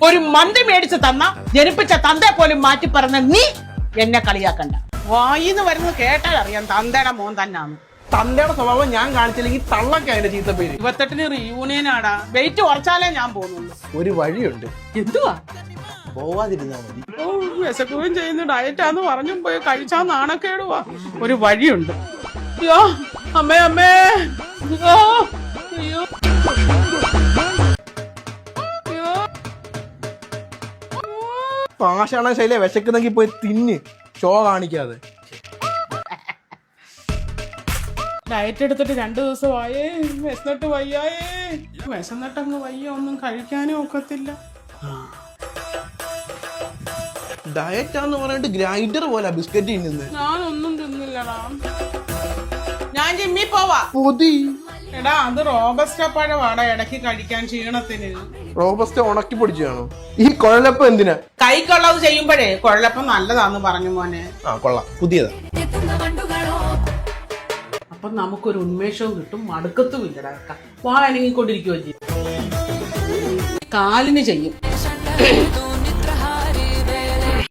ഒരു മന്തി മേടിച്ച് തന്ന ജനിപ്പിച്ച തന്തേ പോലും മാറ്റി പറഞ്ഞ നീ എന്നെ കളിയാക്കണ്ട. വായിന്ന് വരുന്നത് കേട്ടാൽ അറിയാം തന്തയുടെ മോൻ തന്നാന്ന്. തന്തയുടെ സ്വഭാവം ഞാൻ കാണിച്ചില്ലെങ്കിൽ തള്ളൊക്കെ അതിന്റെ ചീത്ത പേര്. 28-ന് റീയൂണിയനാടാ. വെയിറ്റ് കുറച്ചാലേ ഞാൻ പോകുന്നുള്ളൂ. ഒരു വഴിയുണ്ട്. എന്തുവാ? പോവാതിരുന്നാ മതി. വിശക്കുകയും ചെയ്യുന്ന ഡയറ്റാന്ന് പറഞ്ഞും പോയി കഴിച്ചാ നാണക്കേടുവാ. ഒരു വഴിയുണ്ട്. അയ്യോ അമ്മേ അമ്മേ. അയ്യോ പാഷാണ ശൈല വിശക്കുന്നെങ്കിൽ പോയി തിന്ന്, ഷോ കാണിക്കാതെ. ഡയറ്റ് എടുത്തിട്ട് 2 ദിവസമായേ. വിശന്നിട്ട് വയ്യായേ. വിശന്നിട്ടങ്ങ് വയ്യ, ഒന്നും കഴിക്കാനും ഒക്കത്തില്ല. ഡയറ്റാന്ന് പറഞ്ഞിട്ട് ഗ്രൈൻഡർ പോലെ ബിസ്ക്കറ്റ് തിന്നുന്നത്. ഞാനൊന്നും തിന്നില്ലടാ. ഞാൻ ജിമ്മി പോവാ. പൊതി എടാ അത് റോബസ്റ്റ പഴവാടാ ഇടയ്ക്ക് കഴിക്കാൻ ക്ഷീണത്തിന്. റോബസ്റ്റ ഉണക്കി പൊടിച്ചാണോ? ഈ കുഴലപ്പം എന്തിനാ? കൈക്കുള്ളത് ചെയ്യുമ്പോഴേ കുഴലപ്പം നല്ലതാന്ന് പറഞ്ഞു മോനെ. ആ കൊള്ളാം, പുതിയതാ. അപ്പൊ നമുക്കൊരു ഉന്മേഷവും കിട്ടും, മടുക്കത്തും ഇല്ലടാ. വാ അനങ്ങിക്കൊണ്ടിരിക്കുവോ കാലിന് ചെയ്യും.